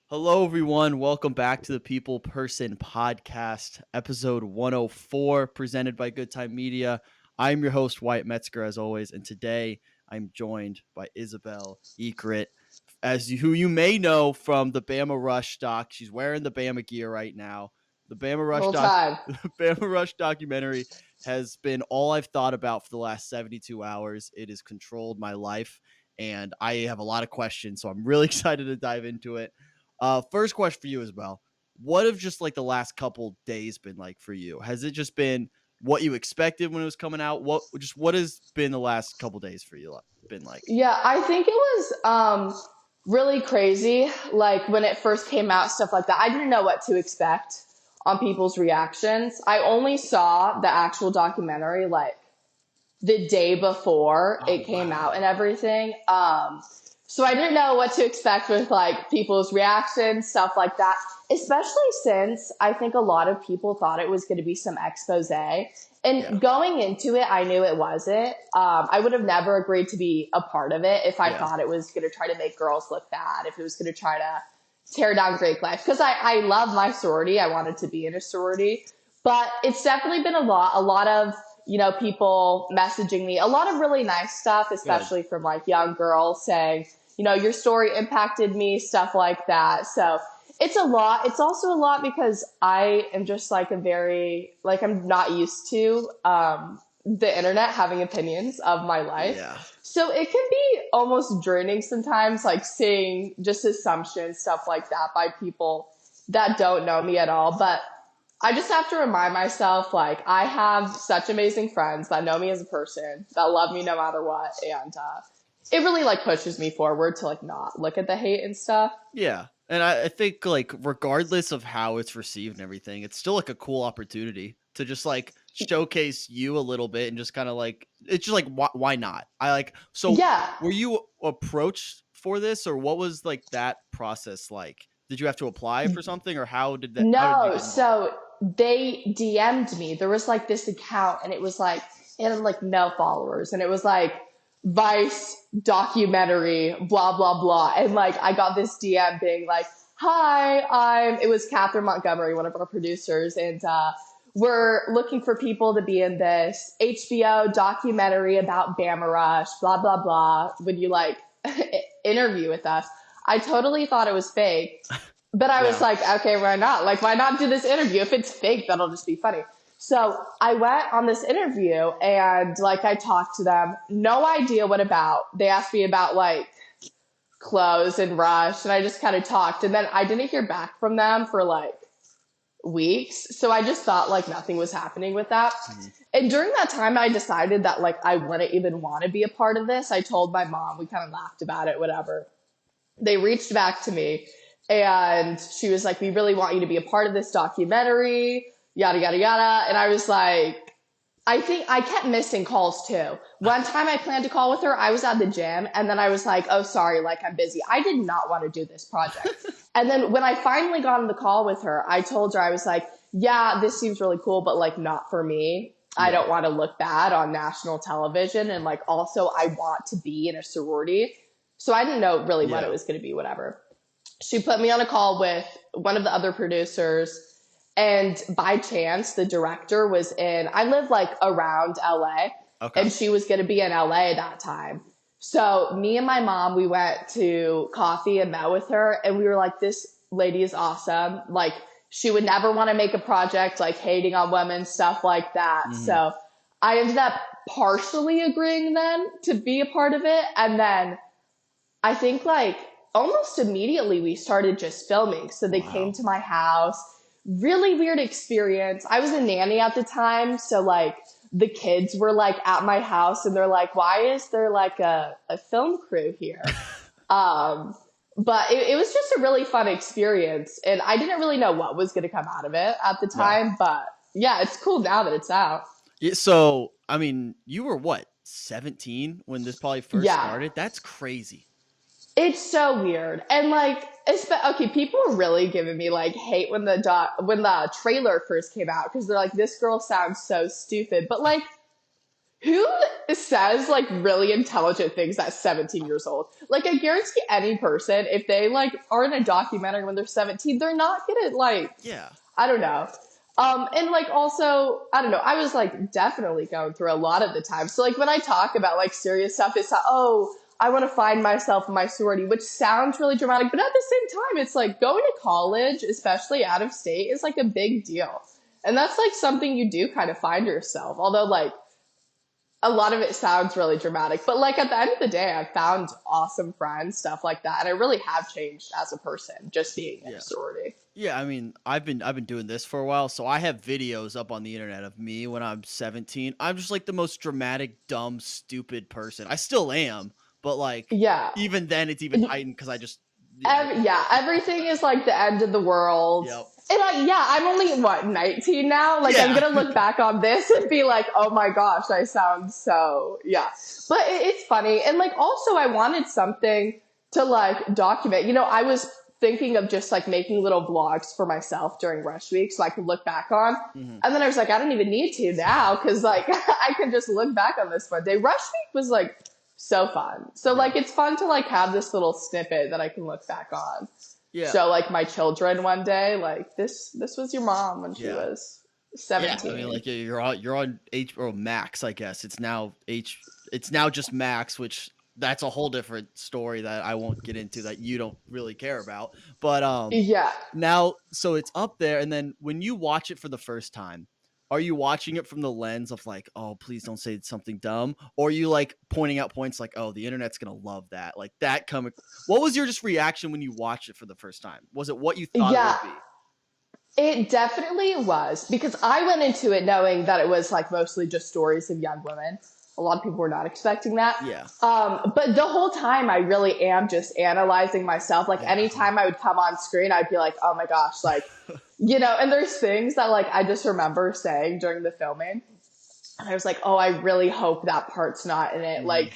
Hello, everyone. Welcome back to the People Person Podcast, episode 104, presented by Good Time Media. I'm your host, Wyatt Metzger, as always, and today I'm joined by Isabelle Eacrett, who you may know from the Bama Rush doc. She's wearing the Bama gear right now. The Bama Rush Whole time. the Bama Rush documentary has been all I've thought about for the last 72 hours. It has controlled my life, and I have a lot of questions, so I'm really excited to dive into it. First question for you, Isabel. What have just like the last couple days been like for you? Has it just been what you expected when it was coming out? What has been the last couple days for you been like? Yeah, I think it was really crazy. Like when it first came out, stuff like that. I didn't know what to expect on people's reactions. I only saw the actual documentary like the day before Oh it came wow. out and everything. So I didn't know what to expect with like people's reactions, stuff like that. Especially since I think a lot of people thought it was going to be some expose. Yeah. And going into it, I knew it wasn't. I would have never agreed to be a part of it if I Yeah. thought it was going to try to make girls look bad, if it was going to try to tear down Greek life. Because I love my sorority. I wanted to be in a sorority. But it's definitely been a lot of, people messaging me, a lot of really nice stuff, Good. especially from like young girls saying, your story impacted me, stuff like that. So it's a lot. It's also a lot because I am just like I'm not used to the internet having opinions of my life. Yeah. So it can be almost draining sometimes, like seeing just assumptions, stuff like that by people that don't know me at all. But I just have to remind myself, like, I have such amazing friends that know me as a person, that love me no matter what. And it really, like, pushes me forward to, like, not look at the hate and stuff. Yeah. And I think like regardless of how it's received and everything, it's still like a cool opportunity to just like showcase you a little bit and just kind of like it's just like why not? I like so Yeah. were you approached for this or what was like that process like? Did you have to apply for something or how did you No. get involved? So they DM'd me. There was, like, this account, and it was, like, it had, like, no followers. And it was, like, Vice documentary, blah, blah, blah. And, like, I got this DM being like, hi, it was Catherine Montgomery, one of our producers, and we're looking for people to be in this HBO documentary about Bama Rush, blah, blah, blah. Would you like interview with us? I totally thought it was fake, but I was Yeah. like, okay, why not? Like, why not do this interview? If it's fake, that'll just be funny. So I went on this interview and like I talked to them, no idea what about. They asked me about like clothes and Rush, and I just kind of talked. And then I didn't hear back from them for like weeks. So I just thought like nothing was happening with that. Mhm. And during that time, I decided that like I wouldn't even want to be a part of this. I told my mom, we kind of laughed about it, whatever. They reached back to me and she was like, we really want you to be a part of this documentary, yada, yada, yada. And I was like, I think I kept missing calls too. One time I planned to call with her, I was at the gym, and then I was like, oh, sorry, like I'm busy. I did not want to do this project. And then when I finally got on the call with her, I told her, I was like, yeah, this seems really cool, but like not for me. I Yeah. don't want to look bad on national television. And like also, I want to be in a sorority. So I didn't know really what it Yeah. was going to be, whatever. She put me on a call with one of the other producers. And by chance, the director was I live like around LA, Okay. and she was going to be in LA that time. So me and my mom, we went to coffee and met with her, and we were like, this lady is awesome. Like, she would never want to make a project like hating on women, stuff like that. Mhm. So I ended up partially agreeing then to be a part of it. And then I think like almost immediately we started just filming. So they came Wow. to my house. Really weird experience. I was a nanny at the time. So like the kids were like at my house and they're like, why is there like a film crew here? Um, but it was just a really fun experience. And I didn't really know what was going to come out of it at the Yeah. time. But yeah, it's cool now that it's out. Yeah, so I mean, you were what, 17 when this probably first Yeah. started? That's crazy. It's so weird. And like, okay, people were really giving me like hate when the trailer first came out because they're like, this girl sounds so stupid. But like, Who says like really intelligent things at 17 years old? Like I guarantee any person, if they like are in a documentary when they're 17, they're not gonna like, Yeah. I don't know. And like also, I don't know, I was like definitely going through a lot of the time. So like when I talk about like serious stuff, it's like, oh, I want to find myself in my sorority, which sounds really dramatic, but at the same time, it's like going to college, especially out of state, is like a big deal. And that's like something you do kind of find yourself. Although like a lot of it sounds really dramatic, but like at the end of the day, I've found awesome friends, stuff like that, and I really have changed as a person just being in a Yeah. sorority. Yeah, I mean, I've been doing this for a while, so I have videos up on the internet of me when I'm 17. I'm just like the most dramatic, dumb, stupid person. I still am, but like Yeah. even then it's even heightened because I just Yeah, everything is like the end of the world. Yep. And I'm only what, 19 now? Like I'm Yeah. gonna look back on this and be like, oh my gosh, I sound so yeah. But it's funny. And like also I wanted something to like document. You know, I was thinking of just like making little vlogs for myself during rush week so I could look back on. Mhm. And then I was like, I don't even need to now because like I can just look back on this one day. Rush week was like so fun. So like it's fun to like have this little snippet that I can look back on. Yeah. Show like my children one day, like this was your mom when she Yeah. was Yeah, 17. I mean, like you're on H or Max, I guess. It's now just Max, which that's a whole different story that I won't get into that you don't really care about. But Yeah. now so it's up there, and then when you watch it for the first time, are you watching it from the lens of like, oh, please don't say something dumb, or are you like pointing out points like, oh, the internet's gonna love that, like that coming? What was your just reaction when you watched it for the first time? Was it what you thought it Yeah, would be? it definitely was because I went into it knowing that it was like mostly just stories of young women. A lot of people were not expecting that. Yeah. But the whole time I really am just analyzing myself. Like Yeah. anytime I would come on screen, I'd be like, oh my gosh, like, you know, and there's things that like I just remember saying during the filming. And I was like, oh, I really hope that part's not in it. Mhm. Like,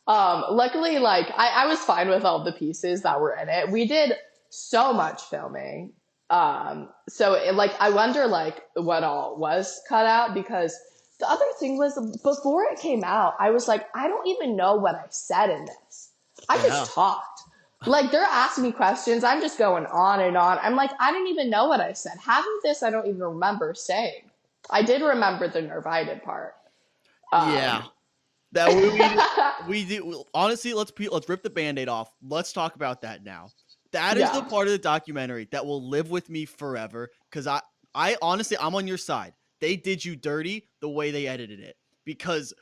luckily, like I was fine with all the pieces that were in it. We did so much filming. So it, like, I wonder like what all was cut out because the other thing was before it came out, I was like, I don't even know what I said in this. I Yeah. just talked. Like they're asking me questions. I'm just going on and on. I'm like, I didn't even know what I said. Half of this I don't even remember saying. I did remember the nervited part. Yeah. Um, That we do honestly, let's rip the band-aid off. Let's talk about that now. That is the yeah. part of the documentary that will live with me forever cuz I honestly I'm on your side. They did you dirty the way they edited it because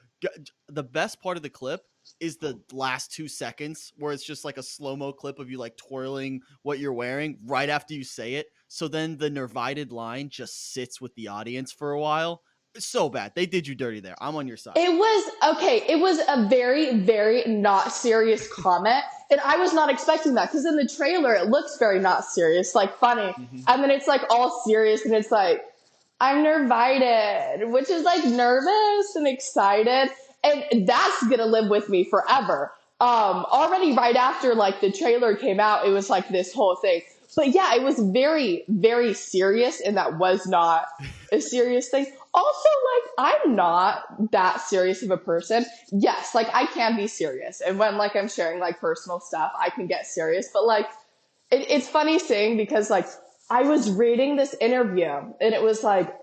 the best part of the clip is the last 2 seconds where it's just like a slow-mo clip of you like twirling what you're wearing right after you say it. So then the nervited line just sits with the audience for a while. It's so bad. They did you dirty there. I'm on your side. It was okay. It was a very, very not serious comment. And I was not expecting that because in the trailer, it looks very not serious, like funny. Mhm. And then it's like all serious and it's like, I'm nervited, which is like nervous and excited. And that's going to live with me forever. Already right after like the trailer came out, it was like this whole thing. But yeah, it was very, very serious. And that was not a serious thing. Also, like, I'm not that serious of a person. Yes, like, I can be serious. And when, like, I'm sharing, like, personal stuff, I can get serious. But, like, it's funny saying because, like, I was reading this interview and it was like,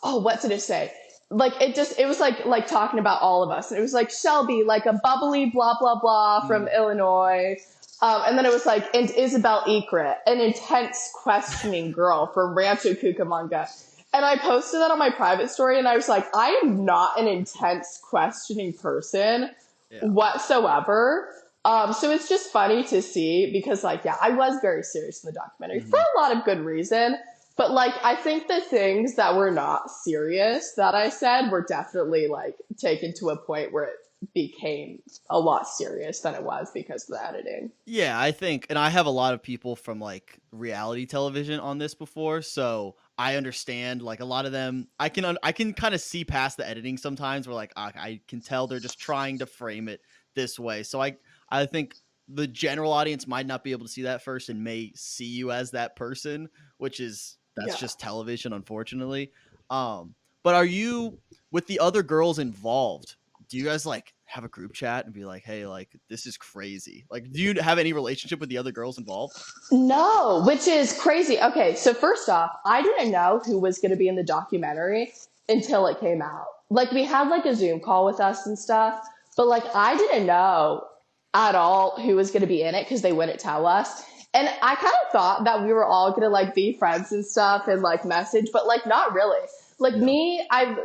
oh, what did it say? Like, it was like talking about all of us. And it was like, Shelby, like a bubbly blah, blah, blah from Mm. Illinois. And then it was like, and Isabelle Eacrett, an intense questioning girl from Rancho Cucamonga. And I posted that on my private story and I was like, I am not an intense questioning person Yeah. whatsoever. So it's just funny to see because like, yeah, I was very serious in the documentary for a lot of good reason. But like, I think the things that were not serious that I said were definitely like taken to a point where it became a lot serious than it was because of the editing. Yeah, I think, and I have a lot of people from like reality television on this before, so I understand. Like a lot of them, I can kind of see past the editing sometimes. Where like I can tell they're just trying to frame it this way. So I think the general audience might not be able to see that first and may see you as that person, which is that's Yeah. just television, unfortunately. Um, But are you with the other girls involved? Do you guys like have a group chat and be like, "Hey, like this is crazy." Like, do you have any relationship with the other girls involved? No, which is crazy. Okay, so first off, I didn't know who was going to be in the documentary until it came out. Like we had like a Zoom call with us and stuff, but like I didn't know at all who was going to be in it because they wouldn't tell us. And I kind of thought that we were all going to like be friends and stuff and like message, but like not really. Like Yeah.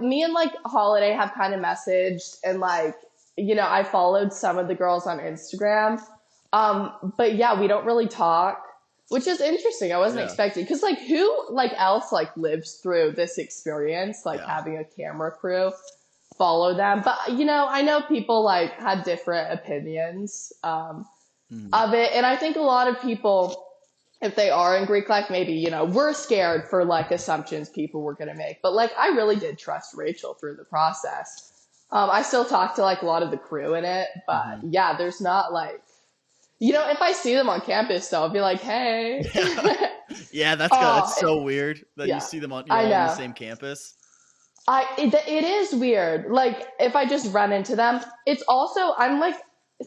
me and like Holiday have kind of messaged and like, I followed some of the girls on Instagram. But yeah, we don't really talk, which is interesting. I wasn't Yeah. expecting because like who like else like lives through this experience, like Yeah. having a camera crew follow them. But I know people like had different opinions Mhm. of it, and I think a lot of people, if they are in Greek life, maybe we're scared for like assumptions people were gonna make. But like I really did trust Rachel through the process. I still talk to like a lot of the crew in it, but Mhm. yeah, there's not like if I see them on campus, though, I'll be like, "Hey." Yeah. Yeah, that's Oh, so weird that you yeah, see them on you're I all on the know. same campus. It is weird. Like if I just run into them, it's also I'm like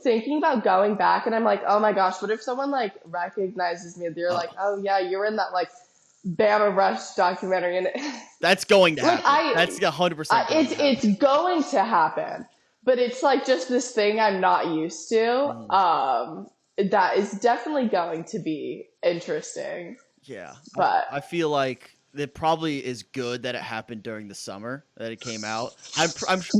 thinking about going back, and I'm like, oh my gosh, what if someone like recognizes me? They're like, Oh, oh yeah, you were in that like Bama Rush documentary, and that's going to like happen. That's 100% going it's to happen. going to happen, but it's like just this thing I'm not used to. Mhm. That is definitely going to be interesting, Yeah, but I feel like it probably is good that it happened during the summer that it came out. I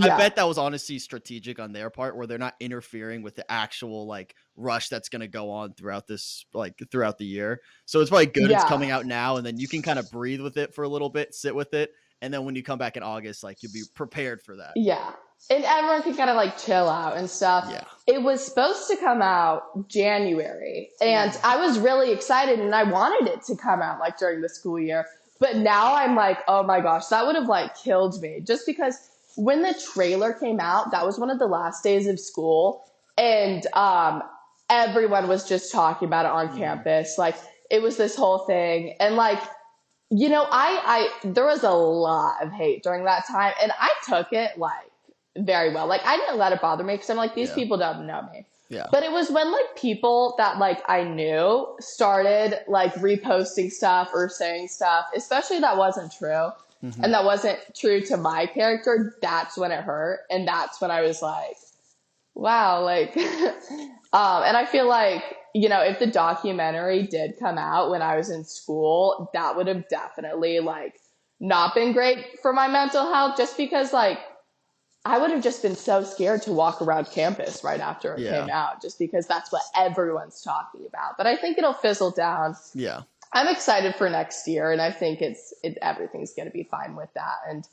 yeah, bet that was honestly strategic on their part, where they're not interfering with the actual like rush that's going to go on throughout this like throughout the year. So it's probably good it's yeah. coming out now, and then you can kind of breathe with it for a little bit, sit with it, and then when you come back in August, like you'll be prepared for that. Yeah. And everyone could kind of like chill out and stuff. Yeah. It was supposed to come out January, and Ooh. I was really excited and I wanted it to come out like during the school year. But now I'm like, oh my gosh, that would have like killed me just because when the trailer came out, that was one of the last days of school, and everyone was just talking about it on Mhm. campus. Like it was this whole thing, and like I there was a lot of hate during that time, and I took it like very well. Like I didn't let it bother me because I'm like these Yeah. people don't know me. Yeah. But it was when like people that like I knew started like reposting stuff or saying stuff, especially that wasn't true Mhm. and that wasn't true to my character. That's when it hurt, and that's when I was like, wow, like, and I feel like, if the documentary did come out when I was in school, that would have definitely like not been great for my mental health just because like I would have just been so scared to walk around campus right after it Yeah. came out just because that's what everyone's talking about. But I think it'll fizzle down. Yeah. I'm excited for next year, and I think everything's going to be fine with that. And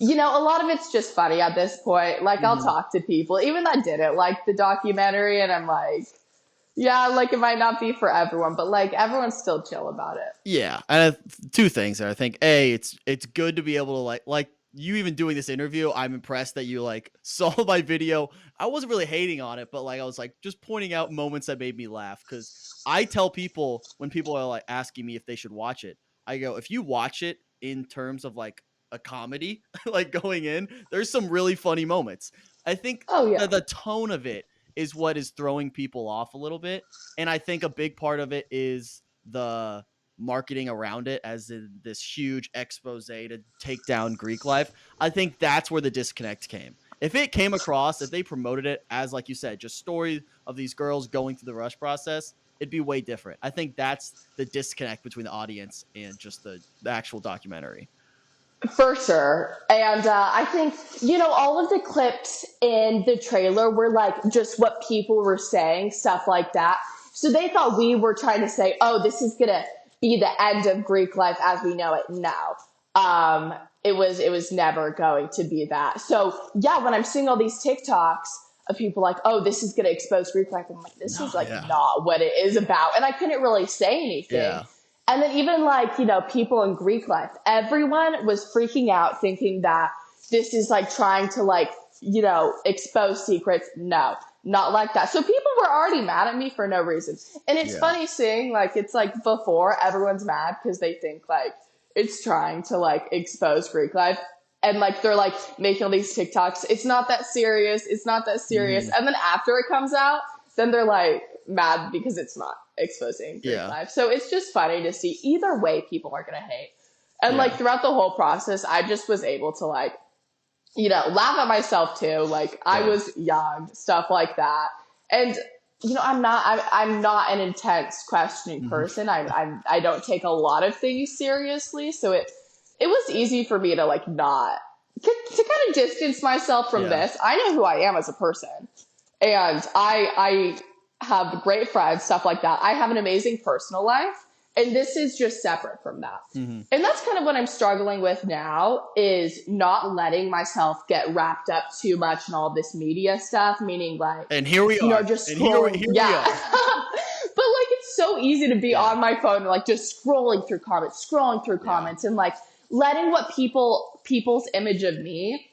a lot of it's just funny at this point. Like, I'll Mhm. talk to people, even that didn't like the documentary, and I'm like, yeah, like, it might not be for everyone, but like, everyone's still chill about it. Yeah, and two things there. I think a it's good to be able to like you even doing this interview. I'm impressed that you like saw my video. I wasn't really hating on it, but like I was like just pointing out moments that made me laugh because I tell people when people are like asking me if they should watch it, I go if you watch it in terms of like a comedy, like going in, there's some really funny moments. I think Oh, yeah. the tone of it is what is throwing people off a little bit, and I think a big part of it is the marketing around it as in this huge expose to take down Greek life. I think that's where the disconnect came. If it came across, if they promoted it as, like you said, just story of these girls going through the rush process, it'd be way different. I think that's the disconnect between the audience and just the actual documentary. For sure. And I think, all of the clips in the trailer were like just what people were saying, stuff like that. So they thought we were trying to say, oh, this is going to be the end of Greek life as we know it. No. Um, it was never going to be that. So yeah, when I'm seeing all these TikToks of people like, oh, this is going to expose Greek life, I'm like, this No, is like yeah. not what it is about. And I couldn't really say anything. Yeah. And then even like, people in Greek life, everyone was freaking out thinking that this is like trying to like, expose secrets. No, not like that. So people were already mad at me for no reason. And it's Yeah. funny seeing like, it's like before everyone's mad because they think like it's trying to like expose Greek life. And like they're like making all these TikToks. It's not that serious. It's not that serious. Mhm. And then after it comes out, then they're like mad because it's not exposing Greek Yeah. life. So it's just funny to see either way people are gonna hate. And like Yeah. throughout the whole process, I just was able to like, laugh at myself too. Like I Yeah. was young, stuff like that. And I'm not an intense questioning Mhm. person. I don't take a lot of things seriously, so it was easy for me to like not to kind of distance myself from Yeah. this. I know who I am as a person, and I have great friends, stuff like that. I have an amazing personal life, and this is just separate from that. Mhm. And that's kind of what I'm struggling with now is not letting myself get wrapped up too much in all this media stuff, meaning like, And here we are. just And scrolling. here we Yeah. are. But like it's so easy to be Yeah. on my phone and like just scrolling through comments and like letting what people's image of me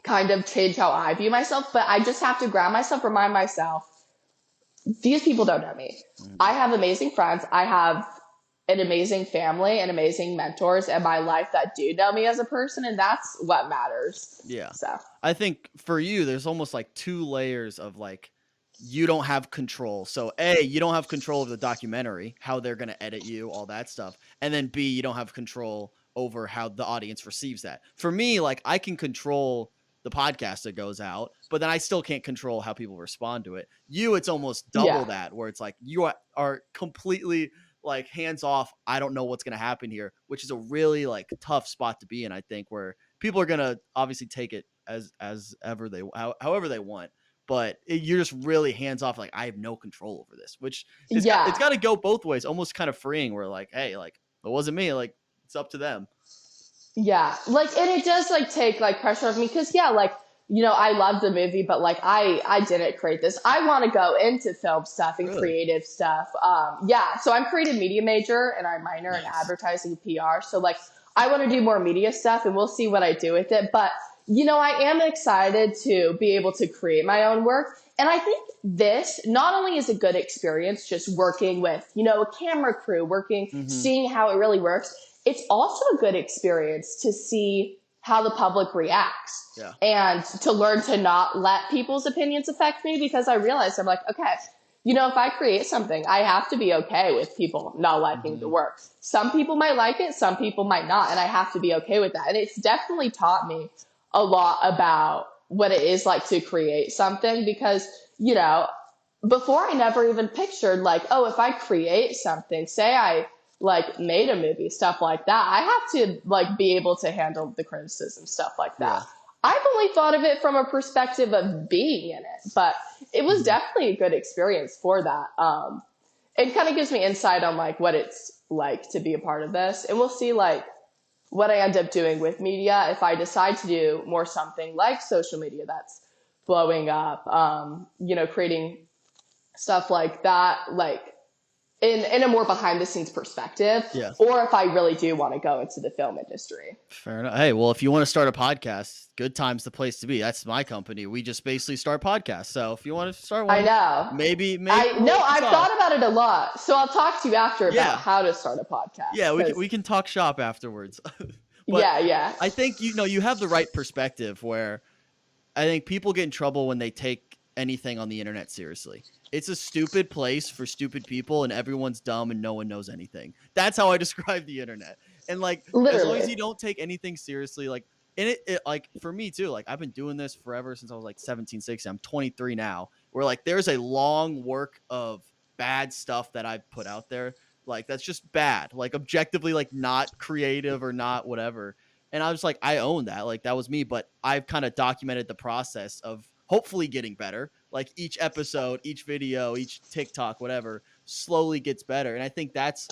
kind of change how I view myself. But I just have to ground myself, remind myself, these people don't know me. Mhm. I have amazing friends. I have an amazing family and amazing mentors in my life that do know me as a person, and that's what matters. Yeah. So I think for you, there's almost like two layers of like, you don't have control. So A, you don't have control of the documentary, how they're going to edit you, all that stuff. And then B, you don't have control over how the audience receives that. For me, like I can control the podcast that goes out, but then I still can't control how people respond to it. You, it's almost double yeah, that, where it's like you are completely like hands off. I don't know what's going to happen here, which is a really like tough spot to be in, I think, where people are going to obviously take it as ever however they want, but you're just really hands off. Like I have no control over this, which it's yeah, got to go both ways. Almost kind of freeing. Where like, hey, like it wasn't me. Like it's up to them. yeah. Like, and it does like take like pressure off me because yeah, like I love the movie, but like I didn't create this. I want to go into film stuff and Really creative stuff. Yeah. So I'm creative media major and I minor in nice. advertising PR. So like I want to do more media stuff and we'll see what I do with it. But I am excited to be able to create my own work. And I think this not only is a good experience just working with, a camera crew, Hmm. seeing how it really works, it's also a good experience to see how the public reacts Yeah. and to learn to not let people's opinions affect me because I realized I'm like, okay, if I create something, I have to be okay with people not liking the Hmm. work. Some people might like it, some people might not, and I have to be okay with that. And it's definitely taught me a lot about what it is like to create something because, before I never even pictured like, oh, if I create something, say I like made a movie, stuff like that, I have to like be able to handle the criticism, stuff like that. Yeah. I've only thought of it from a perspective of being in it, but it was Hmm. definitely a good experience for that. It kind of gives me insight on like what it's like to be a part of this, and we'll see like what I end up doing with media if I decide to do more something like social media that's blowing up, creating stuff like that, like in a more behind the scenes perspective, Yeah. or if I really do want to go into the film industry. Fair enough. Hey, well, if you want to start a podcast, Good Time's the place to be. That's my company. We just basically start podcasts. So if you want to start I one, know. maybe I we'll know can I've talk. thought about it a lot. So I'll talk to you after about Yeah. how to start a podcast. Yeah, Because we can talk shop afterwards. But yeah, yeah. I think you have the right perspective where I think people get in trouble when they take anything on the internet seriously. It's a stupid place for stupid people and everyone's dumb and no one knows anything. That's how I describe the internet. And like as long as Literally. you don't take anything seriously, like and it like for me too, like I've been doing this forever since I was like 17, 16. I'm 23 now. Where like there's a long work of bad stuff that I've put out there. Like that's just bad. Like objectively like not creative or not whatever. And I was like, I own that. Like that was me. But I've kind of documented the process of hopefully getting better. Like each episode, each video, each TikTok, whatever, slowly gets better. And I think that's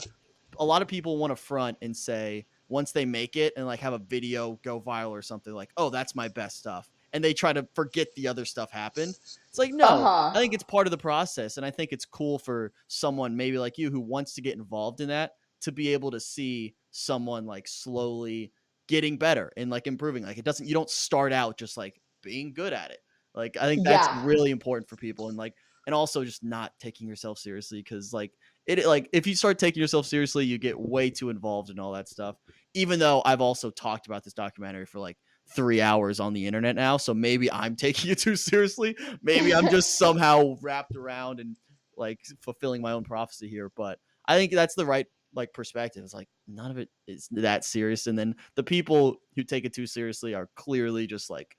a lot of people want to front and say once they make it and like have a video go viral or something like, oh, that's my best stuff. And they try to forget the other stuff happened. It's like, Uh no, I huh. think it's part of the process. And I think it's cool for someone maybe like you who wants to get involved in that to be able to see someone like slowly getting better and like improving. Like you don't start out just like being good at it. Like I think that's Yeah. really important for people and like and also just not taking yourself seriously because like if you start taking yourself seriously, you get way too involved in all that stuff. Even though I've also talked about this documentary for like 3 hours on the internet now. So maybe I'm taking it too seriously. Maybe I'm just somehow wrapped around and like fulfilling my own prophecy here. But I think that's the right like perspective. It's like none of it is that serious. And then the people who take it too seriously are clearly just like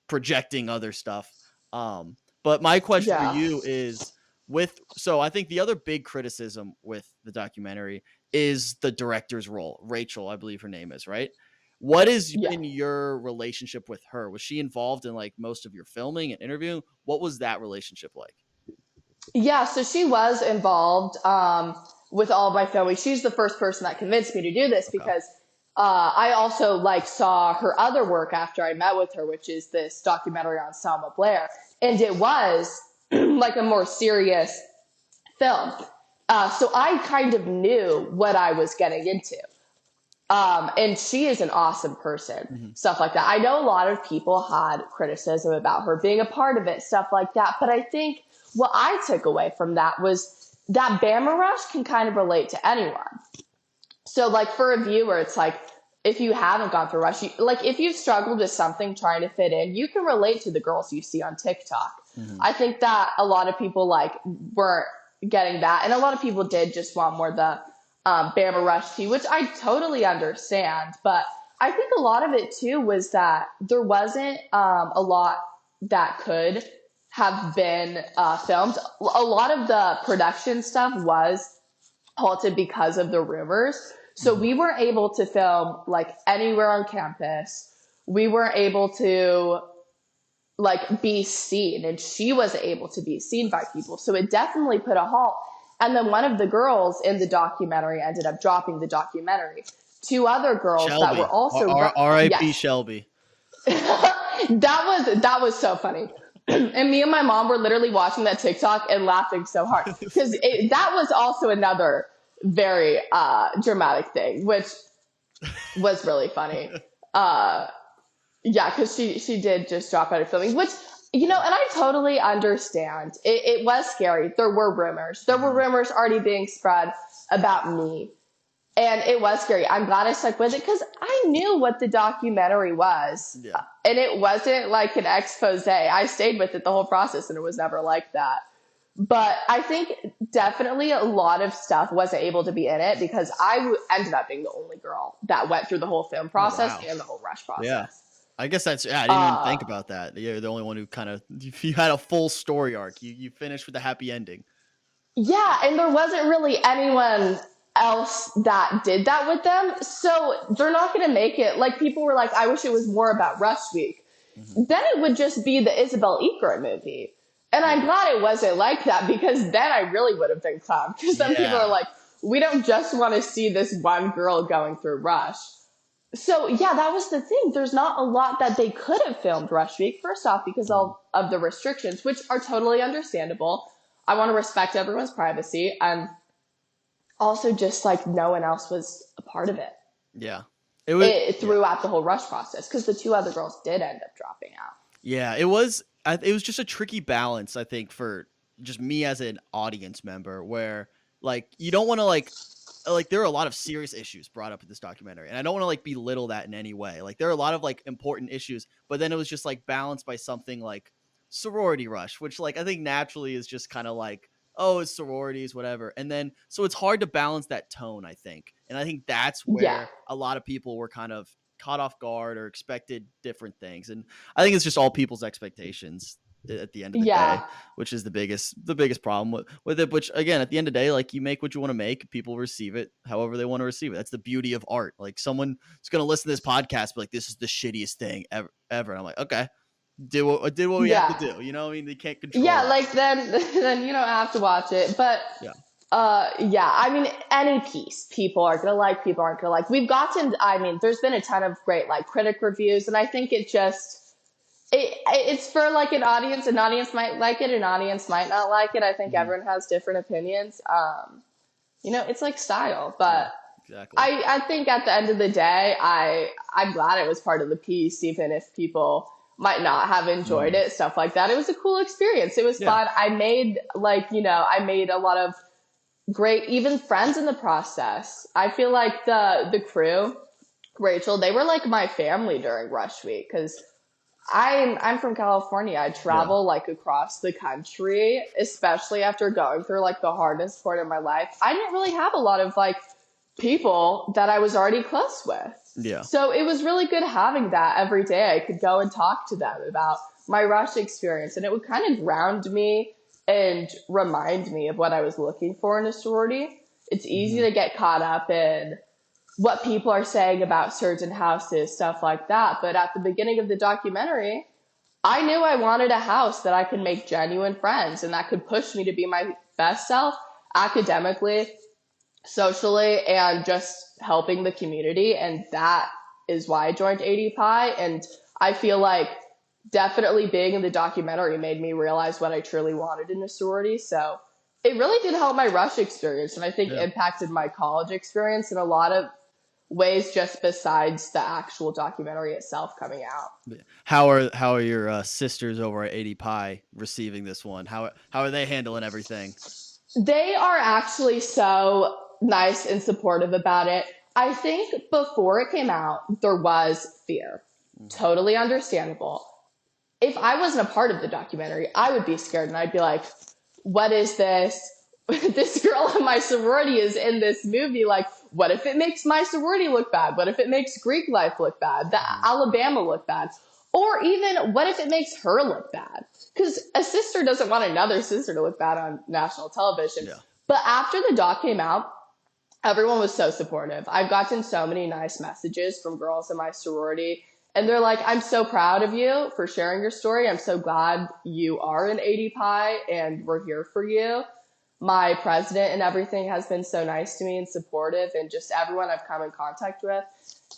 projecting other stuff. But my question for Yeah. you is so I think the other big criticism with the documentary is the director's role. Rachel, I believe her name is, right? What has Yeah. been your relationship with her? Was she involved in like most of your filming and interviewing? What was that relationship like? Yeah, so she was involved with all of my filming. She's the first person that convinced me to do this Okay. because I also like saw her other work after I met with her, which is this documentary on Selma Blair, and it was like a more serious film. So I kind of knew what I was getting into. And she is an awesome person, Mhm. stuff like that. I know a lot of people had criticism about her being a part of it, stuff like that. But I think what I took away from that was that Bama Rush can kind of relate to anyone. So, like, for a viewer, it's like, if you haven't gone through Rush, like, if you've struggled with something trying to fit in, you can relate to the girls you see on TikTok. Mhm. I think that a lot of people, like, weren't getting that. And a lot of people did just want more the Bama Rush tea, which I totally understand. But I think a lot of it, too, was that there wasn't a lot that could have been filmed. A lot of the production stuff was halted because of the rumors. So Mhm. we weren't able to film like anywhere on campus. We weren't able to like be seen, and she was able to be seen by people. So it definitely put a halt. And then one of the girls in the documentary ended up dropping the documentary. Two other girls that were Shelby. also R.I.P. yes, Shelby. that was so funny. And me and my mom were literally watching that TikTok and laughing so hard because that was also another very dramatic thing, which was really funny. Uh, yeah, because she did just drop out of filming, which and I totally understand. It was scary. There were rumors. There were Mhm. rumors already being spread about me. And it was scary. I'm glad I stuck with it because I knew what the documentary was. Yeah. And it wasn't like an expose. I stayed with it the whole process and it was never like that. But I think definitely a lot of stuff wasn't able to be in it because ended up being the only girl that went through the whole film Oh process wow. and the whole rush Yeah. process. I guess that's I didn't even think Uh, about that. You're the only one who kind of you had a full story arc. You finished with a happy ending. Yeah, and there wasn't really anyone else that did that with them. So they're not going to make it. Like, people were like, I wish it was more about Rush Week. Mhm. Then it would just be the Isabelle Eacrett movie. And I'm Yeah. glad it wasn't like that because then I really would have been clowned. Because then people are Yeah. like, we don't just want to see this one girl going through Rush. So yeah, that was the thing. There's not a lot that they could have filmed Rush Week. First off, because Mhm. of the restrictions, which are totally understandable. I want to respect everyone's privacy, and also just like no one else was a part of it, Yeah. It was yeah. throughout the whole Rush process because the two other girls did end up dropping out. Yeah, it was just a tricky balance I think for just me as an audience member where like you don't want to like there are a lot of serious issues brought up in this documentary and I don't want to like belittle that in any way. Like there are a lot of like important issues, but then it was just like balanced by something like sorority rush, which like I think naturally is just kind of like oh, it's sororities whatever. And then so it's hard to balance that tone, I think. And I think that's Yeah, where a lot of people were kind of caught off guard or expected different things. And I think it's just all people's expectations at the end of the day, yeah, which is the biggest problem with it. Which again, at the end of the day, like you make what you want to make, people receive it however they want to receive it. That's the beauty of art. Like someone is gonna listen to this podcast, be like, "This is the shittiest thing ever." And I'm like, okay, did what we have to yeah, do. You know, what I mean, they can't yeah. control us. Like then you don't have to watch it, but Yeah, yeah. I mean, any piece people are gonna like, people aren't gonna like. We've gotten. I mean, there's been a ton of great like critic reviews, and I think it's for like an audience. An audience might like it, an audience might not like it. I think hmm everyone has different opinions. It's like style, yeah, but exactly. I think at the end of the day, I'm glad it was part of the piece, even if people might not have enjoyed Mhm. it, stuff like that. It was a cool experience. It was Yeah, fun. I made I made a lot of great even friends in the process. I feel like the crew Rachel, they were like my family during Rush Week because I'm from California. I Yeah. travel like across the country, especially after going through like the hardest part of my life. I didn't really have a lot of like people that I was already close with. Yeah. So it was really good having that every day. I could go and talk to them about my Rush experience, and it would kind of ground me and remind me of what I was looking for in a sorority. It's easy Hmm. to get caught up in what people are saying about certain houses, stuff like that. But at the beginning of the documentary, I knew I wanted a house that I could make genuine friends and that could push me to be my best self academically, socially, and just helping the community. And that is why I joined AD And I feel like definitely being in the documentary made me realize what I truly wanted in a sorority. So it really did help my Rush experience, and I think Yeah. impacted my college experience in a lot of ways just besides the actual documentary itself coming out. How are your sisters over at 80 Pi receiving this one? How are they handling everything? They are actually so nice and supportive about it. I think before it came out, there was fear. Hmm. Totally understandable. If I wasn't a part of the documentary, I would be scared and I'd be like, what is this? This girl in my sorority is in this movie. Like, what if it makes my sorority look bad? What if it makes Greek life look bad? The Hmm. Alabama look bad? Or even, what if it makes her look bad? Because a sister doesn't want another sister to look bad on national television. Yeah. But after the doc came out, everyone was so supportive. I've gotten so many nice messages from girls in my sorority, and they're like, I'm so proud of you for sharing your story. I'm so glad you are an 80 Pi and we're here for you. My president and everything has been so nice to me and supportive, and just everyone I've come in contact with.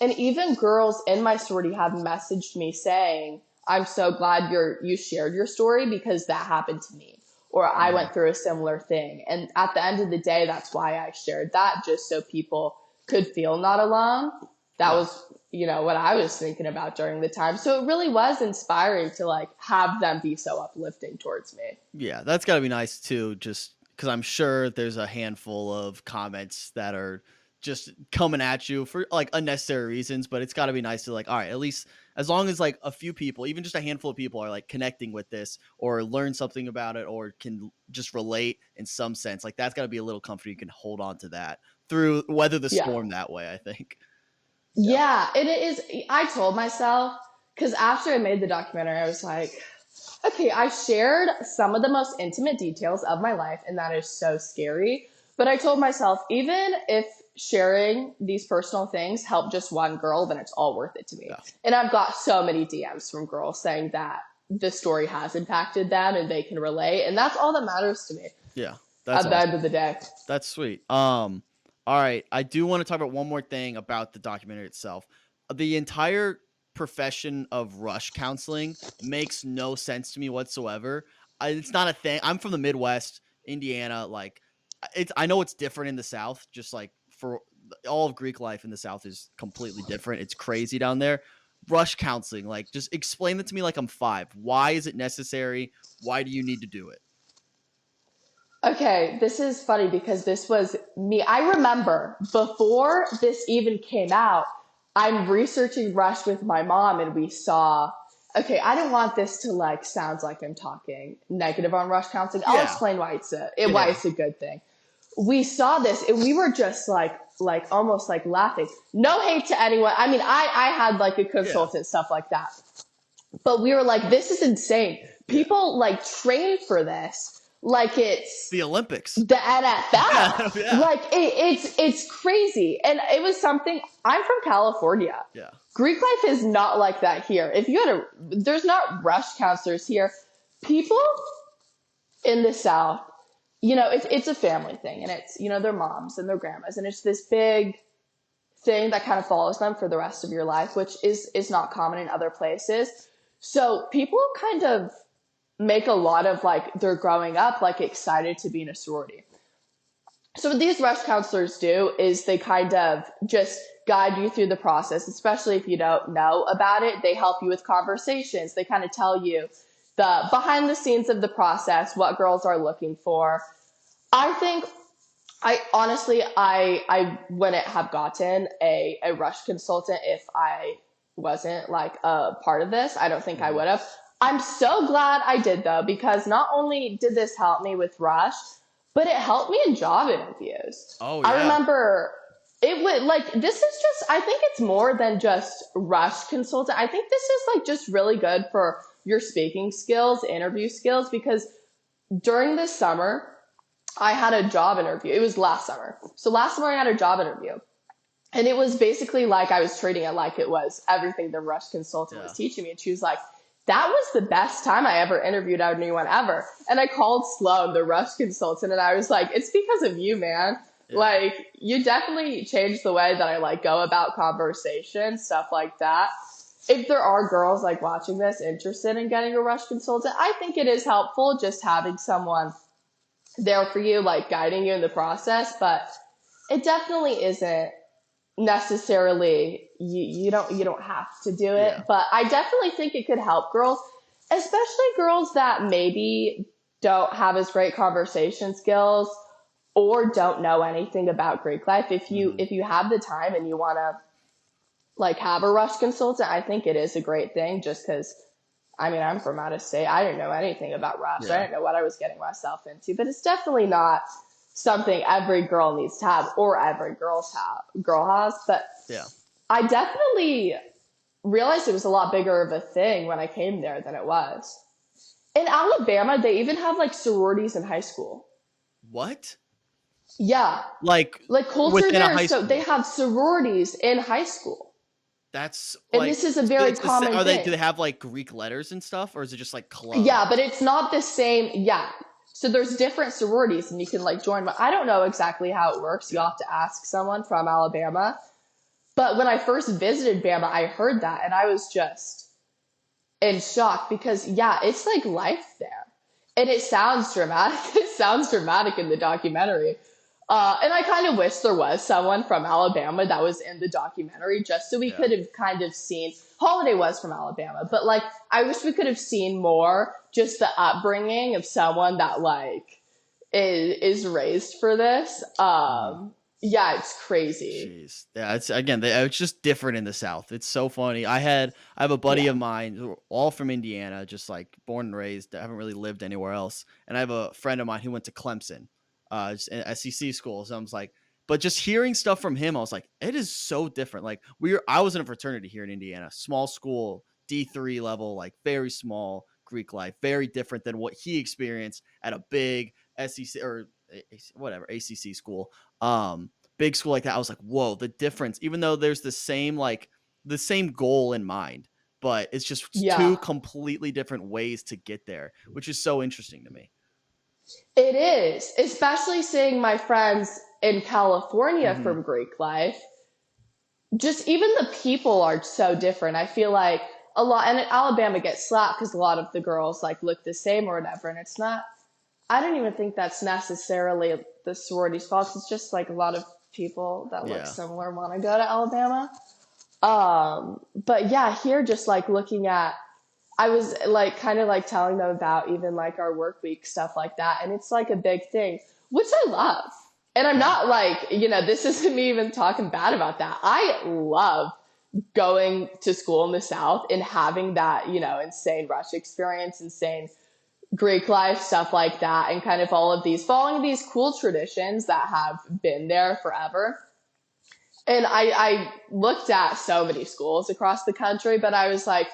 And even girls in my sorority have messaged me saying, I'm so glad you shared your story because that happened to me, or I Hmm. went through a similar thing. And at the end of the day, that's why I shared that, just so people could feel not alone. That Yeah. was, what I was thinking about during the time. So it really was inspiring to like have them be so uplifting towards me. Yeah, that's gotta be nice too, just because I'm sure there's a handful of comments that are just coming at you for like unnecessary reasons, but it's gotta be nice to like, all right, at least as long as like a few people, even just a handful of people are like connecting with this or learn something about it or can just relate in some sense, like that's gotta be a little comfort you can hold on to that through weather the Yeah. storm that way, I think. Yeah. Yeah, it is. I told myself, because after I made the documentary, I was like, okay, I shared some of the most intimate details of my life, and that is so scary. But I told myself, even if sharing these personal things help just one girl, then it's all worth it to me. Yeah. And I've got so many DMs from girls saying that the story has impacted them and they can relate. And that's all that matters to me Yeah. That's at the awesome. end of the day. That's sweet. All right. I do want to talk about one more thing about the documentary itself. The entire profession of rush counseling makes no sense to me whatsoever. It's not a thing. I'm from the Midwest, Indiana. Like, it's I know it's different in the South. Just like for all of Greek life in the South is completely different. It's crazy down there. Rush counseling, like, just explain that to me like I'm five. Why is it necessary? Why do you need to do it? Okay, this is funny because this was me. I remember before this even came out, I'm researching Rush with my mom and we saw, okay, I don't want this to like sound like I'm talking negative on Rush counseling. I'll Yeah. explain why Yeah. it's a good thing. We saw this and we were just like almost like laughing. No hate to anyone. I mean, I had like a Yeah. consultant, stuff like that. But we were like, this is insane. Yeah. People like train for this like it's The Olympics. the NFL. Yeah. Yeah. Like it's crazy, and it was something. I'm from California. Yeah. Greek life is not like that here. If you had there's not rush counselors here. People in the South, it's a family thing, and it's their moms and their grandmas, and it's this big thing that kind of follows them for the rest of your life, which is not common in other places. So people kind of make a lot of like they're growing up like excited to be in a sorority. So what these rush counselors do is they kind of just guide you through the process, especially if you don't know about it. They help you with conversations. They kind of tell you the behind the scenes of the process, what girls are looking for. I think I honestly, I wouldn't have gotten a rush consultant if I wasn't like a part of this. I don't think I Mhm. would have. I'm so glad I did though, because not only did this help me with rush, but it helped me in job interviews. Oh I yeah. remember it would like this is just I think it's more than just rush consultant. I think this is like just really good for your speaking skills, interview skills, because during this summer I had a job interview. It was last summer. So last summer I had a job interview. And it was basically like I was treating it like it was everything the rush consultant was Yeah. teaching me. And she was like, that was the best time I ever interviewed anyone ever. And I called Sloan, the rush consultant, and I was like, it's because of you, man. Yeah. Like, you definitely changed the way that I like go about conversation, stuff like that. If there are girls like watching this interested in getting a rush consultant, I think it is helpful just having someone there for you, like guiding you in the process, but it definitely isn't necessarily you don't have to do it, Yeah. but I definitely think it could help girls, especially girls that maybe don't have as great conversation skills or don't know anything about Greek life. If you Mhm. if you have the time and you want to like have a rush consultant, I think it is a great thing just because I mean, I'm from out of state. I didn't know anything about Rush. I Yeah. didn't know what I was getting myself into. But it's definitely not something every girl needs to have or every girl has. But Yeah. I definitely realized it was a lot bigger of a thing when I came there than it was. In Alabama, they even have like sororities in high school. What? Yeah. Like Like culture within a there, high so they school? have sororities in high school. That's And like this is a so very it's common are they do thing. they have like Greek letters and stuff, or is it just like clubs? Yeah, but it's not the same. Yeah. So there's different sororities and you can like join. I don't know exactly how it works. You'll Yeah. have to ask someone from Alabama. But when I first visited Bama, I heard that and I was just in shock because yeah, it's like life there. And it sounds dramatic. It sounds dramatic in the documentary. And I kind of wish there was someone from Alabama that was in the documentary just so we Yeah. could have kind of seen. Holiday was from Alabama, but like I wish we could have seen more just the upbringing of someone that like is raised for this. Mhm. Yeah, it's crazy. Jeez. Yeah, it's again, it's just different in the South. It's so funny. I have a buddy of Yeah. mine who are all from Indiana, just like born and raised. I haven't really lived anywhere else. And I have a friend of mine who went to Clemson, just an SEC school. So I was like, but just hearing stuff from him, I was like, it is so different. Like I was in a fraternity here in Indiana, small school, D3 level, like very small Greek life, very different than what he experienced at a big SEC or whatever ACC school. Big school like that, I was like, whoa, the difference, even though there's the same goal in mind, but it's just two Yeah, completely different ways to get there, which is so interesting to me. it is. Especially seeing my friends in California Hmm. from Greek life. Just even the people are so different. I feel like a lot, and Alabama gets slapped because a lot of the girls like look the same or whatever, and it's not. I don't even think that's necessarily the sorority's fault. It's just like a lot of people that look Yeah. similar want to go to Alabama. But yeah, here just like looking at, I was like kind of like telling them about even like our work week stuff like that, and it's like a big thing, which I love. And I'm Yeah. not like this isn't me even talking bad about that. I love going to school in the South and having that insane rush experience, insane Greek life, stuff like that, and kind of all of these following these cool traditions that have been there forever. And I looked at so many schools across the country, but I was like,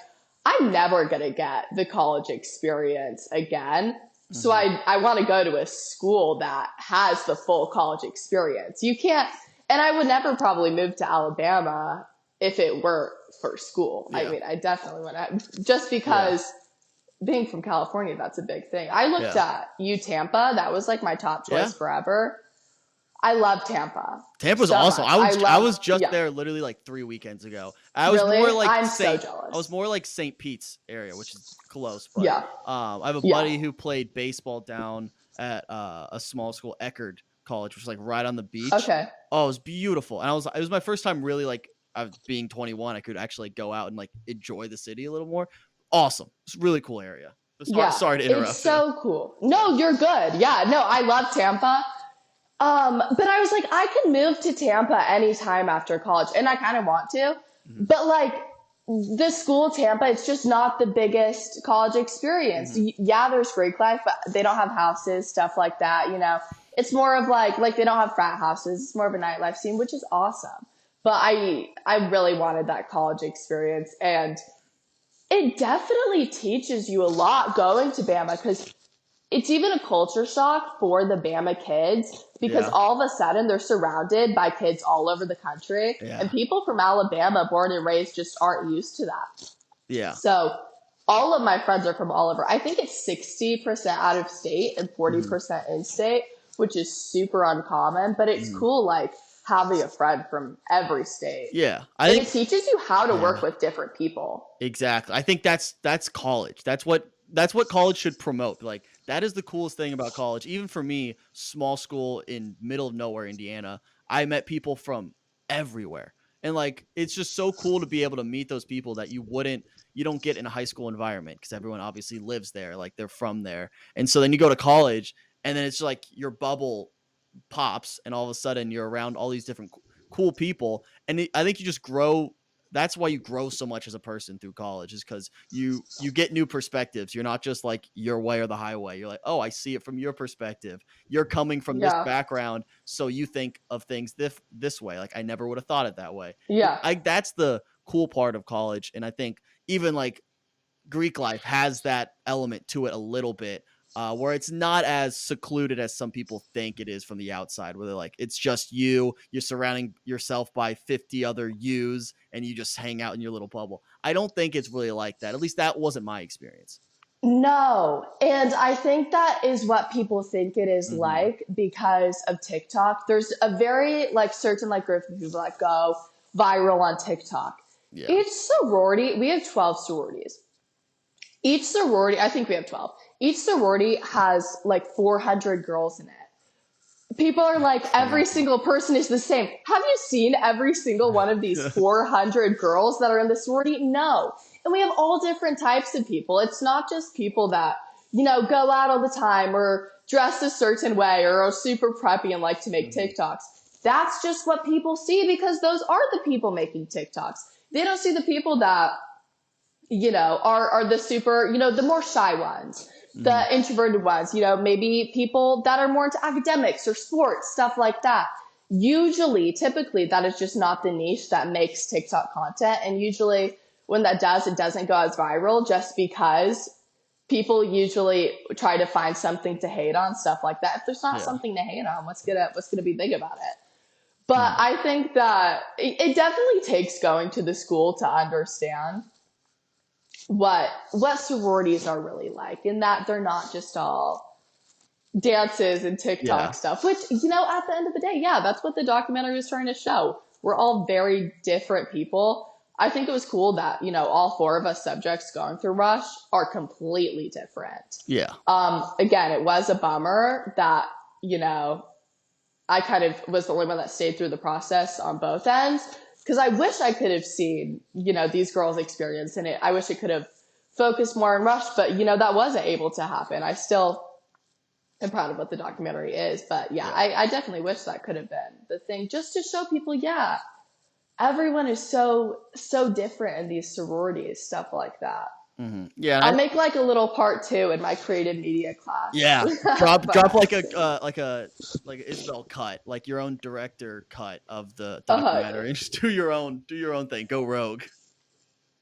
I'm never going to get the college experience again. So Hmm. I want to go to a school that has the full college experience. You can't, and I would never probably move to Alabama if it were for school. I Yeah. mean, I definitely would, just Yeah. because being from California, that's a big thing. I looked Yeah. at U Tampa. That was like my top Yeah. choice forever. I love Tampa Tampa's so awesome. much. I I love, was just yeah, there literally like 3 weekends ago. really. I'm so I was jealous. more like St. Pete's area, which is close, but Yeah, I have a yeah. buddy who played baseball down at a small school, Eckerd College, which is like right on the beach. Okay. Oh, it was beautiful. And it was my first time really like being 21, I could actually go out and like enjoy the city a little more. Awesome. It's a really cool area. Yeah, Sorry to it's interrupt you. so cool. No, you're good. Yeah, no, I love Tampa. But I was like, I could move to Tampa anytime after college, and I kind of want to. Hmm. But like the school Tampa, it's just not the biggest college experience. Hmm. Yeah, there's Greek life, but they don't have houses, stuff like that. It's more of like they don't have frat houses. It's more of a nightlife scene, which is awesome. But I really wanted that college experience, and it definitely teaches you a lot going to Bama because it's even a culture shock for the Bama kids because Yeah. all of a sudden they're surrounded by kids all over the country, and Yeah. people from Alabama, born and raised, just aren't used to that. Yeah. So all of my friends are from all over. I think it's 60% out of state and Hmm. 40% in state, which is super uncommon, but it's Hmm. cool like having a friend from every state. Yeah. I And it think, teaches you how to yeah. work with different people. Exactly. I think that's college. That's what college should promote. Like that is the coolest thing about college. Even for me, small school in middle of nowhere, Indiana, I met people from everywhere. And like it's just so cool to be able to meet those people that you don't get in a high school environment because everyone obviously lives there, like they're from there. And so then you go to college and then it's like your bubble pops and all of a sudden you're around all these different cool people and I think you just grow. That's why you grow so much as a person through college is because you get new perspectives. You're not just like your way or the highway. You're like, oh, I see it from your perspective. You're coming from this Yeah. background, so you think of things this way. Like I never would have thought it that way. Yeah. That's the cool part of college, and I think even like Greek life has that element to it a little bit, where it's not as secluded as some people think it is from the outside, where they're like, it's just you're surrounding yourself by 50 other yous, and you just hang out in your little bubble. I don't think it's really like that. At least that wasn't my experience. No. And I think that is what people think it is Hmm. like because of TikTok. There's a very like certain like group of people that go viral on TikTok. Yeah. Each sorority, we have 12 sororities. Each sorority, I think we have 12. Each sorority has like 400 girls in it. People are like, every Crazy. single person is the same. Have you seen every single one of these 400 girls that are in the sorority? No. And we have all different types of people. It's not just people that, go out all the time or dress a certain way or are super preppy and like to make Hmm. TikToks. That's just what people see because those are the people making TikToks. They don't see the people that are the super, the more shy ones, Hmm. the introverted ones, maybe people that are more into academics or sports, stuff like that. Usually, typically, that is just not the niche that makes TikTok content. And usually, when that does, it doesn't go as viral just because people usually try to find something to hate on, stuff like that. If there's not Yeah. something to hate on, what's gonna be big about it? But Hmm. I think that it definitely takes going to the school to understand what sororities are really like, and that they're not just all dances and TikTok Yeah. stuff, which, at the end of the day, yeah, that's what the documentary was trying to show. We're all very different people. I think it was cool that, all four of us subjects going through Rush are completely different. Yeah. Again, it was a bummer that, I kind of was the only one that stayed through the process on both ends because I wish I could have seen, these girls' experience in it. I wish it could have focused more on Rush, but, that wasn't able to happen. I still am proud of what the documentary is, but yeah, Yeah. I definitely wish that could have been the thing just to show people, yeah, everyone is so different in these sororities, stuff like that. Hmm. Yeah. I'll make like a little part two in my creative media class. Yeah, drop But like a Isabelle cut, like your own director cut of the uh, documentary, and just do your own thing. Go rogue.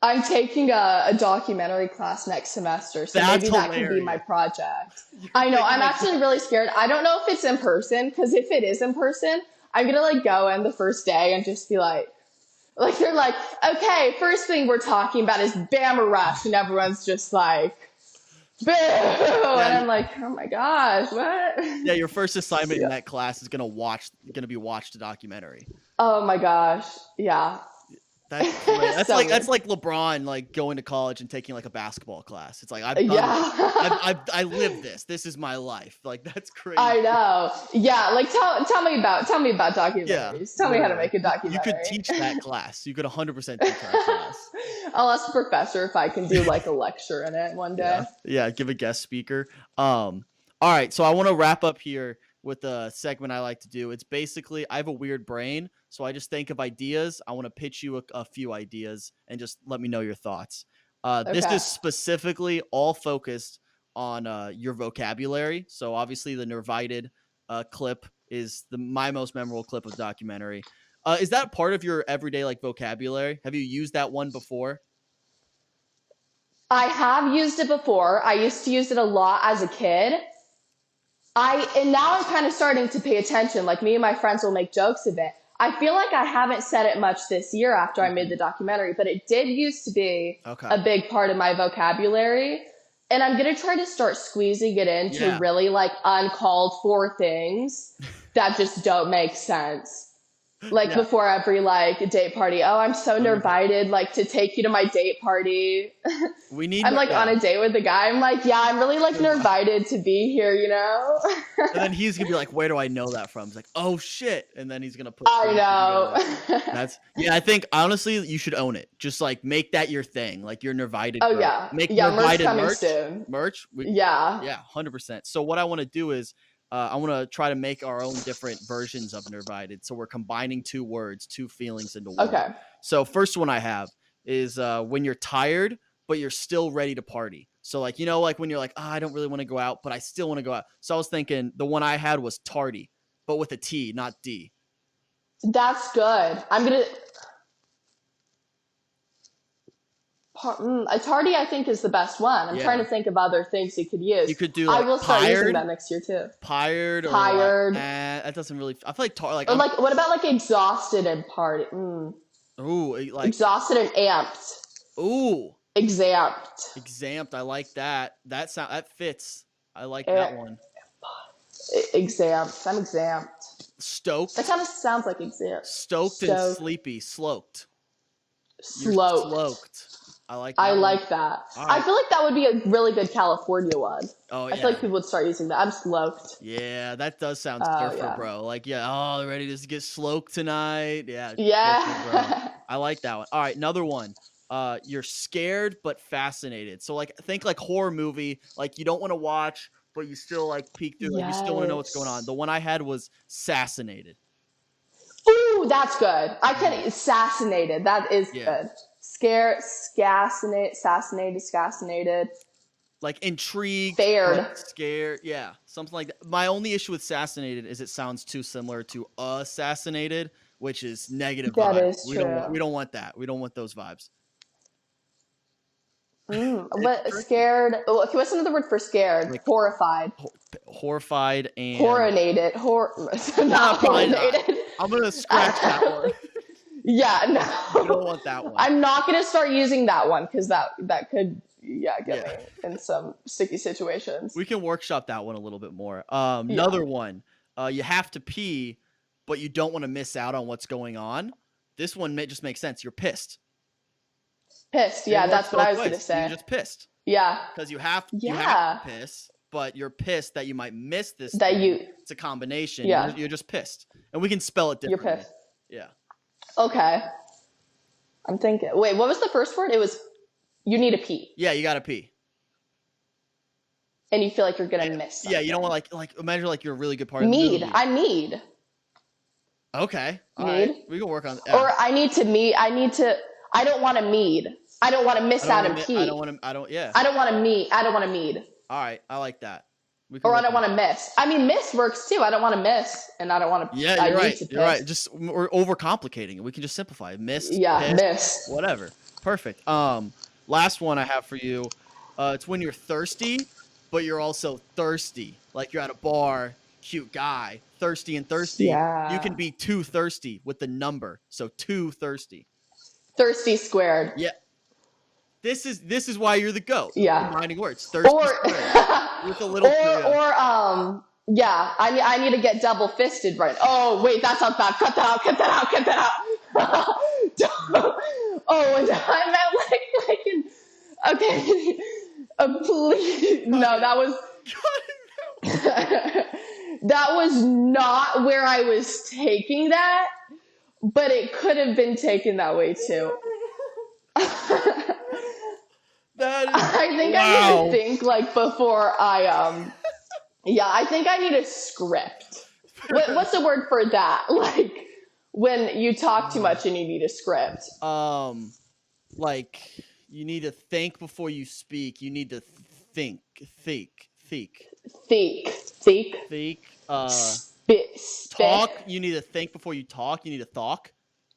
I'm taking a documentary class next semester, so That's maybe that can be my hilarious. project. You're I know, taking I'm like actually really scared. I don't know if it's in person, because if it is in person, I'm gonna like go in the first day and just be like they're like, okay, first thing we're talking about is Bama Rush, and everyone's just like, boo, yeah, and I'm like, oh my gosh, yeah. what? Your first assignment in Yeah. that class is gonna be watch the documentary. Oh my gosh, yeah. That's great. That's So like that's weird. like LeBron like going to college and taking like a basketball class. It's like I've done this. Yeah. I live this. This is my life. Like that's crazy. I know. Yeah, like tell me about Yeah, documentaries. Tell me how to literally. make a You could documentary. teach that class. You could 100% teach that class. I'll ask the professor if I can do like a lecture in it one Yeah. day. Yeah. Give a guest speaker. All right. So I want to wrap up here with a segment I like to do. It's basically I have a weird brain, so I just think of ideas. I want to pitch you a few ideas and just let me know your thoughts. This Okay. is specifically all focused on your vocabulary. So obviously the nervited clip is my most memorable clip of the documentary. Is that part of your everyday like vocabulary? Have you used that one before? I have used it before. I used to use it a lot as a kid. And now I'm kind of starting to pay attention. Like me and my friends will make jokes of it. I feel like I haven't said it much this year after I made the documentary, but it did used to be Okay. a big part of my vocabulary. And I'm going to try to start squeezing it into Yeah. really like uncalled for things that just don't make sense. Like Yeah. before every like date party. Oh, I'm so 100%. nervited like to take you to my date party. We need. I'm like on a date with a guy. I'm like, yeah, I'm really like nervited to be here, you know? And then he's gonna be like, "Where do I know that from?" He's like, "Oh shit!" And then he's gonna put. I know. I think honestly, you should own it. Just like make that your thing, like your nervited. Oh girl. yeah, Make yeah. Merch nervited coming soon. Merch. Yeah. Yeah, 100%. So what I want to do is, I want to try to make our own different versions of nervited. So we're combining two words, two feelings into one. Okay. So first one I have is when you're tired but you're still ready to party. So like, like when you're like, I don't really want to go out, but I still want to go out. So I was thinking the one I had was tardy, but with a T, not D. That's good. I'm gonna. Tardy, I think, is the best one. I'm trying to think of other things you could use. You could do. I Like, will start tired, using that next year too. Tired. That doesn't really. I feel like or like what about like exhausted and party? Ooh, like exhausted and amped. Ooh. Examped. I like that. That fits. I like that one. Examped. I'm examped. Stoked. That kind of sounds like examped. Stoked and sleepy. Sloked. Sloked. I like that. I like that. Right. I feel like that would be a really good California one. Oh, yeah. I feel like people would start using that. I'm sloked. Yeah, that does sound surfer, bro. Like, they're ready to get sloked tonight. Yeah. Yeah. I like that one. All right, another one. You're scared but fascinated. So like think like horror movie, like you don't want to watch, but you still like peek through, like you still want to know what's going on. The one I had was assassinated. Ooh, that's good. I can assassinated. That is good. Scared, assassinated. Like intrigued, scared. Yeah, something like that. My only issue with assassinated is it sounds too similar to assassinated, which is negative. That vibes. is true. We don't want that. We don't want those vibes. But scared. Okay, what's another word for scared? Like, horrified. Horrified and coronated. Not coronated. I'm gonna scratch that one. Yeah, no. We don't want that one. I'm not gonna start using that one because that could get me in some sticky situations. We can workshop that one a little bit more. Another one. You have to pee, but you don't want to miss out on what's going on. This one just makes sense. You're pissed. Yeah, that's what I was gonna say. You're just pissed. Yeah. Because you have to piss, but you're pissed that you might miss this. It's a combination. Yeah. You're just pissed, and we can spell it differently. You're pissed. Yeah. Okay. I'm thinking. Wait, what was the first word? It was you need to pee. Yeah, you gotta pee. And you feel like you're gonna miss something. Yeah, you don't want like imagine like you're a really good part of the movie. I need. Okay. Need. Right. We can work on that. Or I need to meet. I don't want to mead. I don't want to miss out and pee. I don't want to. I don't want to meet. I don't want to mead. All right, I like that. Or I don't want to miss. I mean, miss works too. I don't want to miss, and I don't want to. Yeah, you're right. You're right. Just we're overcomplicating it. We can just simplify it. Miss. Yeah, miss. Whatever. Perfect. Last one I have for you. It's when you're thirsty, but you're also thirsty. Like you're at a bar, cute guy, thirsty and thirsty. Yeah. You can be too thirsty with the number. So too thirsty. Thirsty squared. Yeah. This is why you're the GOAT. Yeah. Combining words. Thirsty with a little. Yeah. I need to get double fisted right. Oh wait, that sounds bad. Cut that out. Oh, and I meant okay. Please. No, that was. That was not where I was taking that, but it could have been taken that way too. That is, I think I need to think like before I Yeah, I think I need a script. What's the word for that? Like when you talk too much and you need a script. Like you need to think before you speak. You need to think. Think. Think. Think. Spit. Talk. You need to think before you talk. You need to talk.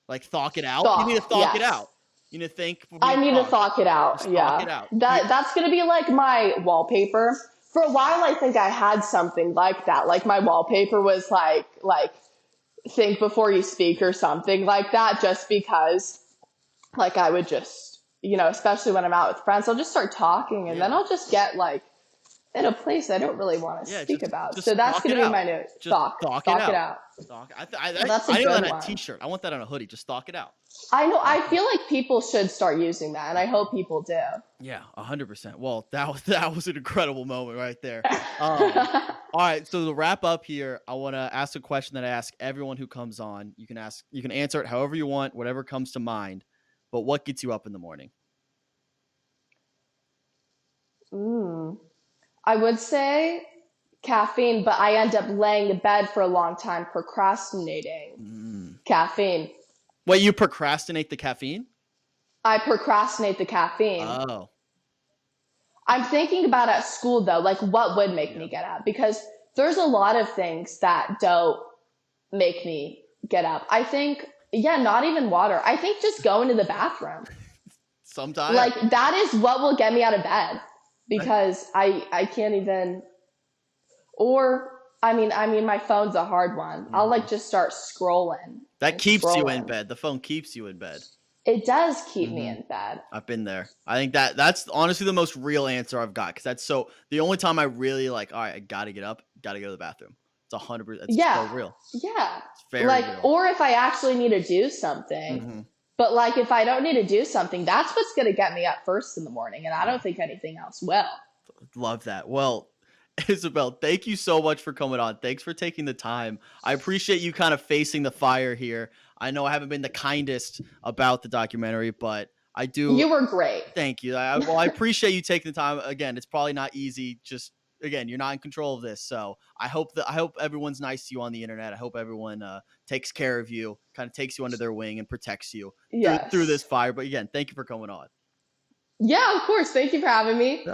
Like talk it out. You need to Thought. talk it Yes. out. You need to think before I you need to talk. thought it out. Just talk it Yeah. out. That's gonna be like my wallpaper. For a while I think I had something like that. Like my wallpaper was like think before you speak or something like that, just because like I would just, especially when I'm out with friends, I'll just start talking and then Yeah. I'll just get like in a place I don't really want to Yeah. speak about. Just So that's talk going it to be out. my new Just talk. talk it Talk it out. out. Talk. That's a I need that good on a one. t-shirt. I want that on a hoodie. Just talk it out. I know. I feel like people should start using that, and I hope people do. Yeah, 100%. Well, that was an incredible moment right there. All right, so to wrap up here, I want to ask a question that I ask everyone who comes on. You can answer it however you want, whatever comes to mind. But what gets you up in the morning? I would say caffeine, but I end up laying in bed for a long time procrastinating caffeine. Wait, you procrastinate the caffeine? I procrastinate the caffeine. Oh, I'm thinking about at school though, like what would make yeah. me get up? Because there's a lot of things that don't make me get up. I think, yeah, not even water. I think just going to the bathroom. Sometimes. Like that is what will get me out of bed because I can't even or I mean my phone's a hard one. I'll like just start scrolling That and keeps you in scrolling. bed. The phone keeps you in bed. It does keep me in bed. I've been there. I think that's honestly the most real answer I've got because that's the only time I really like. All right, I gotta get up, gotta go to the bathroom. It's 100%. It's so Yeah. real. Yeah. It's very Like real. or if I actually need to do something. But like if I don't need to do something, that's what's going to get me up first in the morning and I don't think anything else will. Love that. Well, Isabelle, thank you so much for coming on. Thanks for taking the time. I appreciate you kind of facing the fire here. I know I haven't been the kindest about the documentary, but I do. You were great. Thank you. I appreciate you taking the time. Again, it's probably not easy. Just again, you're not in control of this, so I hope everyone's nice to you on the internet. I hope everyone takes care of you, kind of takes you under their wing, and protects you through this Yes. fire. But again, thank you for coming on. Yeah, of course. Thank you for having me.